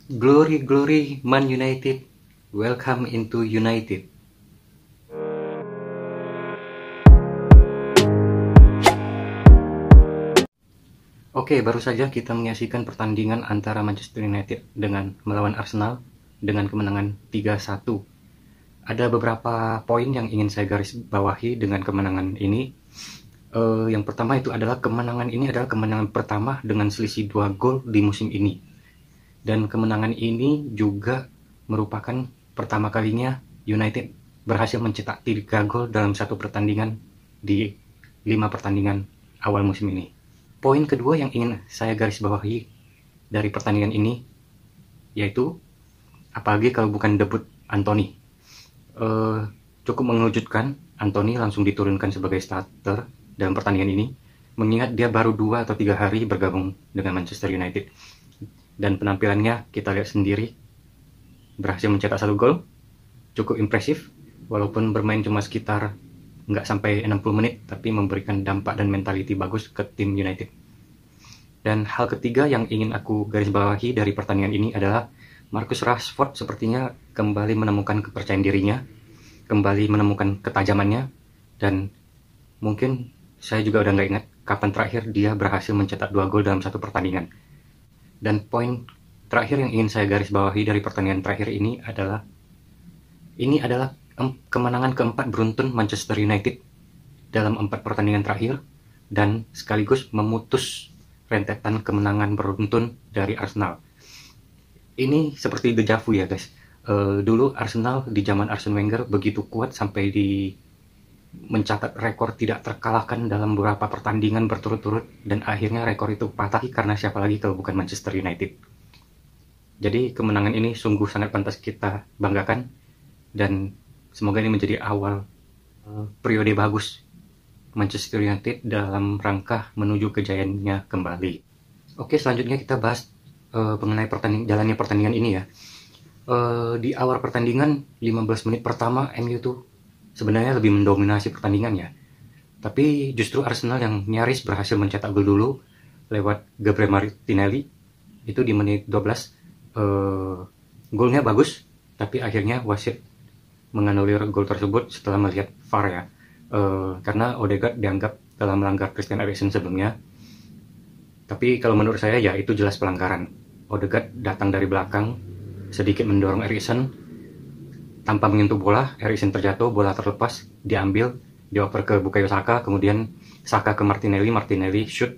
Glory, glory, Man United. Welcome into United. Oke, baru saja kita menyaksikan pertandingan antara Manchester United dengan melawan Arsenal dengan kemenangan 3-1. Ada beberapa poin yang ingin saya garis bawahi dengan kemenangan ini. Yang pertama itu adalah kemenangan ini adalah kemenangan pertama dengan selisih 2 gol di musim ini. Dan kemenangan ini juga merupakan pertama kalinya United berhasil mencetak 3 gol dalam satu pertandingan di 5 pertandingan awal musim ini. Poin kedua yang ingin saya garis bawahi dari pertandingan ini yaitu, apalagi kalau bukan debut Anthony, cukup mengejutkan. Anthony langsung diturunkan sebagai starter dalam pertandingan ini, mengingat dia baru 2 atau 3 hari bergabung dengan Manchester United. Dan penampilannya kita lihat sendiri, berhasil mencetak 1 gol, cukup impresif, walaupun bermain cuma sekitar nggak sampai 60 menit, tapi memberikan dampak dan mentality bagus ke tim United. Dan hal ketiga yang ingin aku garis bawahi dari pertandingan ini adalah Marcus Rashford sepertinya kembali menemukan kepercayaan dirinya, kembali menemukan ketajamannya, dan mungkin saya juga udah nggak ingat kapan terakhir dia berhasil mencetak 2 gol dalam satu pertandingan. Dan poin terakhir yang ingin saya garis bawahi dari pertandingan terakhir ini adalah kemenangan keempat beruntun Manchester United dalam 4 pertandingan terakhir, dan sekaligus memutus rentetan kemenangan beruntun dari Arsenal. Ini seperti deja vu ya guys. Dulu Arsenal di zaman Arsene Wenger begitu kuat sampai mencatat rekor tidak terkalahkan dalam beberapa pertandingan berturut-turut, dan akhirnya rekor itu patah karena siapa lagi kalau bukan Manchester United. Jadi kemenangan ini sungguh sangat pantas kita banggakan, dan semoga ini menjadi awal periode bagus Manchester United dalam rangka menuju kejayaannya kembali. Oke, selanjutnya kita bahas mengenai jalannya pertandingan ini ya. Di awal pertandingan 15 menit pertama MU tuh sebenarnya lebih mendominasi pertandingan ya. Tapi justru Arsenal yang nyaris berhasil mencetak gol dulu lewat Gabriel Martinelli itu di menit 12. Golnya bagus, tapi akhirnya wasit menganulir gol tersebut setelah melihat VAR ya. Karena Odegaard dianggap telah melanggar Christian Eriksen sebelumnya. Tapi kalau menurut saya ya itu jelas pelanggaran. Odegaard datang dari belakang, sedikit mendorong Eriksen, tanpa menyentuh bola, Eriksen terjatuh, bola terlepas, diambil, dioper ke Bukayo Saka, kemudian Saka ke Martinelli shoot,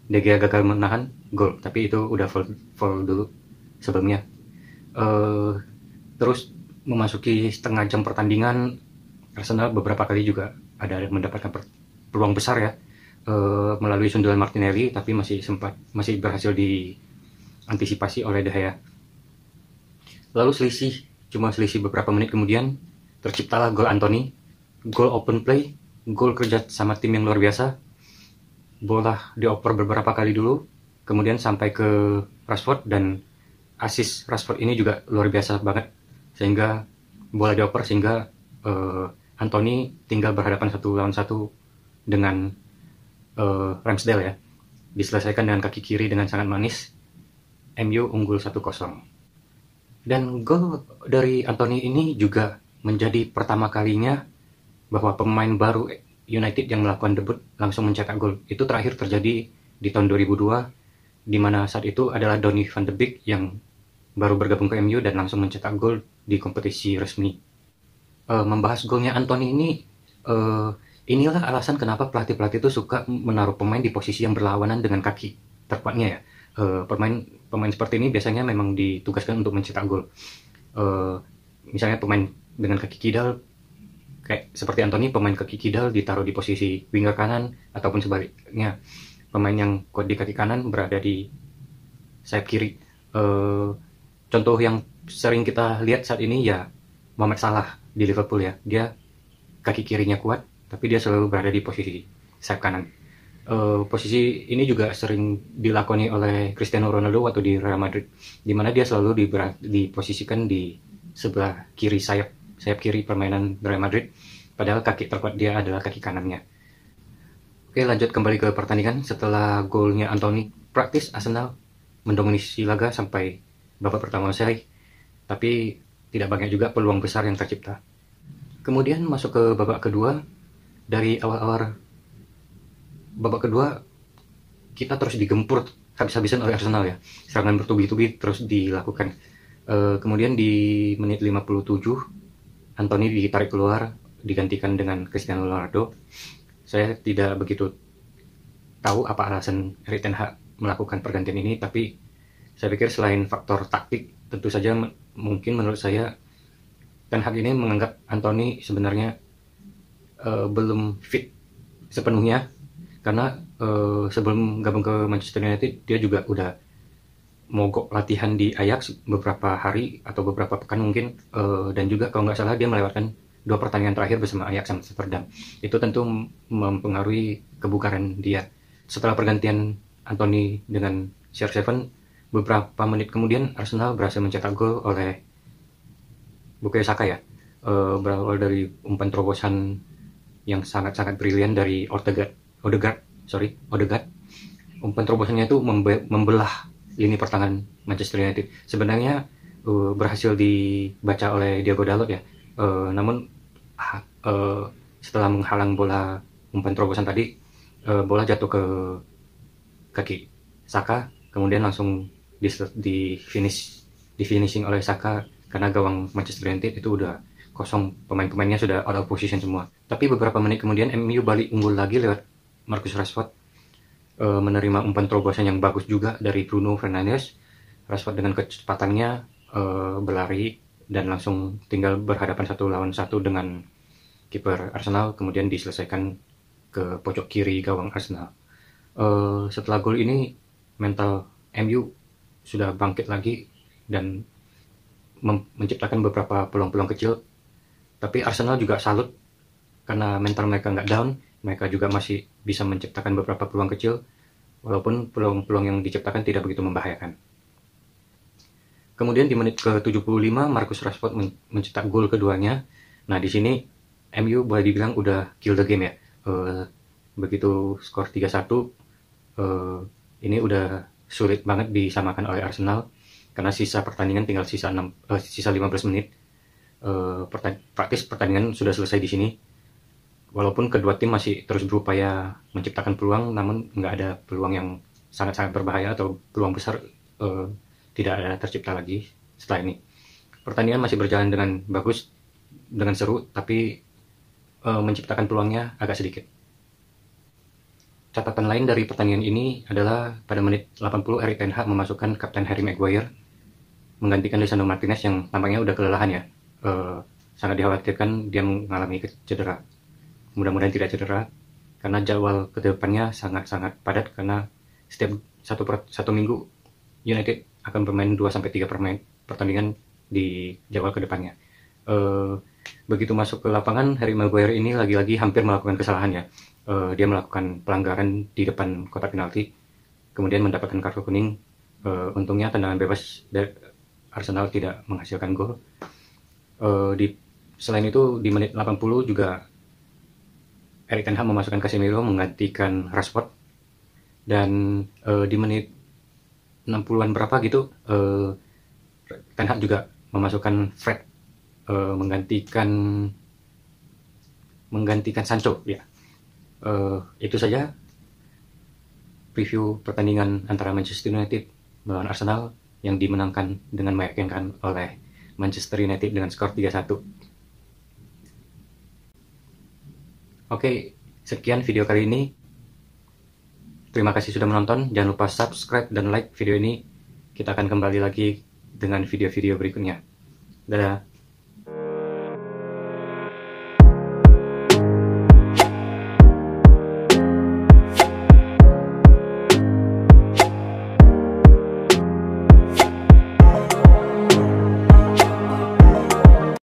De Gea gagal menahan, gol. Tapi itu udah foul dulu sebelumnya. Terus memasuki setengah jam pertandingan, Arsenal beberapa kali juga ada mendapatkan peluang besar ya, melalui sundulan Martinelli, tapi masih berhasil diantisipasi oleh De Gea. Lalu cuma selisih beberapa menit kemudian terciptalah gol Anthony, gol open play, gol kerja sama tim yang luar biasa. Bola dioper beberapa kali dulu, kemudian sampai ke Rashford, dan assist Rashford ini juga luar biasa banget, sehingga bola dioper sehingga Anthony tinggal berhadapan 1 lawan 1 dengan Ramsdale ya. Diselesaikan dengan kaki kiri dengan sangat manis. MU unggul 1-0. Dan gol dari Anthony ini juga menjadi pertama kalinya bahwa pemain baru United yang melakukan debut langsung mencetak gol. Itu terakhir terjadi di tahun 2002, di mana saat itu adalah Donny van de Beek yang baru bergabung ke MU dan langsung mencetak gol di kompetisi resmi. Membahas golnya Anthony ini, inilah alasan kenapa pelatih-pelatih itu suka menaruh pemain di posisi yang berlawanan dengan kaki terkuatnya ya. Pemain seperti ini biasanya memang ditugaskan untuk mencetak gol. Misalnya pemain dengan kaki kidal, kayak seperti Anthony, pemain kaki kidal ditaruh di posisi winger kanan, ataupun sebaliknya, pemain yang kuat di kaki kanan berada di sayap kiri. Contoh yang sering kita lihat saat ini ya Mohamed Salah di Liverpool ya. Dia kaki kirinya kuat, tapi dia selalu berada di posisi sayap kanan. Posisi ini juga sering dilakoni oleh Cristiano Ronaldo waktu di Real Madrid, di mana dia selalu diposisikan di sebelah kiri sayap kiri permainan Real Madrid, padahal kaki terkuat dia adalah kaki kanannya. Oke, lanjut kembali ke pertandingan. Setelah golnya Anthony, praktis Arsenal mendominasi laga sampai babak pertama selesai, tapi tidak banyak juga peluang besar yang tercipta. Kemudian masuk ke babak kedua. Dari awal-awal babak kedua kita terus digempur habis-habisan oleh Arsenal ya. Serangan bertubi-tubi terus dilakukan. Kemudian di menit 57 Anthony ditarik keluar digantikan dengan Cristiano Ronaldo. Saya tidak begitu tahu apa alasan Erik ten Hag melakukan pergantian ini, tapi saya pikir selain faktor taktik, tentu saja mungkin menurut saya Ten Hag ini menganggap Anthony sebenarnya belum fit sepenuhnya, karena sebelum gabung ke Manchester United dia juga udah mogok latihan di Ajax beberapa hari atau beberapa pekan mungkin, dan juga kalau nggak salah dia melewatkan 2 pertandingan terakhir bersama Ajax Amsterdam. Itu tentu mempengaruhi kebugaran dia. Setelah pergantian Anthony dengan CR7, beberapa menit kemudian Arsenal berhasil mencetak gol oleh Bukayo Saka ya, berawal dari umpan terobosan yang sangat-sangat brilian dari Odegaard. Umpan terobosannya itu membelah lini pertahanan Manchester United. Sebenarnya berhasil dibaca oleh Diogo Dalot ya, namun setelah menghalang bola umpan terobosan tadi, bola jatuh ke kaki Saka, kemudian langsung di finishing oleh Saka, karena gawang Manchester United itu udah kosong, pemain-pemainnya sudah out of position semua. Tapi beberapa menit kemudian MU balik unggul lagi lewat Marcus Rashford, menerima umpan terobosan yang bagus juga dari Bruno Fernandes. Rashford dengan kecepatannya berlari dan langsung tinggal berhadapan 1 lawan 1 dengan kiper Arsenal, kemudian diselesaikan ke pojok kiri gawang Arsenal. Setelah gol ini mental MU sudah bangkit lagi dan menciptakan beberapa peluang-peluang kecil. Tapi Arsenal juga salut karena mental mereka nggak down, mereka juga masih bisa menciptakan beberapa peluang kecil, walaupun peluang-peluang yang diciptakan tidak begitu membahayakan. Kemudian di menit ke-75 Marcus Rashford mencetak gol keduanya. Nah di sini MU boleh dibilang udah kill the game ya. Begitu skor 3-1, ini udah sulit banget disamakan oleh Arsenal, karena sisa pertandingan tinggal sisa 15 menit. Praktis pertandingan sudah selesai di sini. Walaupun kedua tim masih terus berupaya menciptakan peluang, namun nggak ada peluang yang sangat-sangat berbahaya atau peluang besar tidak ada tercipta lagi setelah ini. Pertandingan masih berjalan dengan bagus, dengan seru, tapi menciptakan peluangnya agak sedikit. Catatan lain dari pertandingan ini adalah pada menit 80 Erik ten Hag memasukkan Kapten Harry Maguire menggantikan Lisandro Martinez yang tampaknya udah kelelahan ya. Sangat dikhawatirkan dia mengalami cedera. Mudah-mudahan tidak cedera, karena jadwal ke depannya sangat-sangat padat, karena setiap satu minggu United akan bermain 2-3 pertandingan di jadwal ke depannya. Begitu masuk ke lapangan, Harry Maguire ini lagi-lagi hampir melakukan kesalahan ya. Dia melakukan pelanggaran di depan kotak penalti, kemudian mendapatkan kartu kuning. Untungnya tendangan bebas dari Arsenal tidak menghasilkan gol. Selain itu di menit 80 juga Erik ten Hag memasukkan Casemiro menggantikan Rashford, dan di menit 60-an berapa gitu ten Hag juga memasukkan Fred menggantikan Sancho ya. Itu saja preview pertandingan antara Manchester United melawan Arsenal yang dimenangkan dengan meyakinkan oleh Manchester United dengan skor 3-1. Oke, sekian video kali ini. Terima kasih sudah menonton. Jangan lupa subscribe dan like video ini. Kita akan kembali lagi dengan video-video berikutnya. Dadah.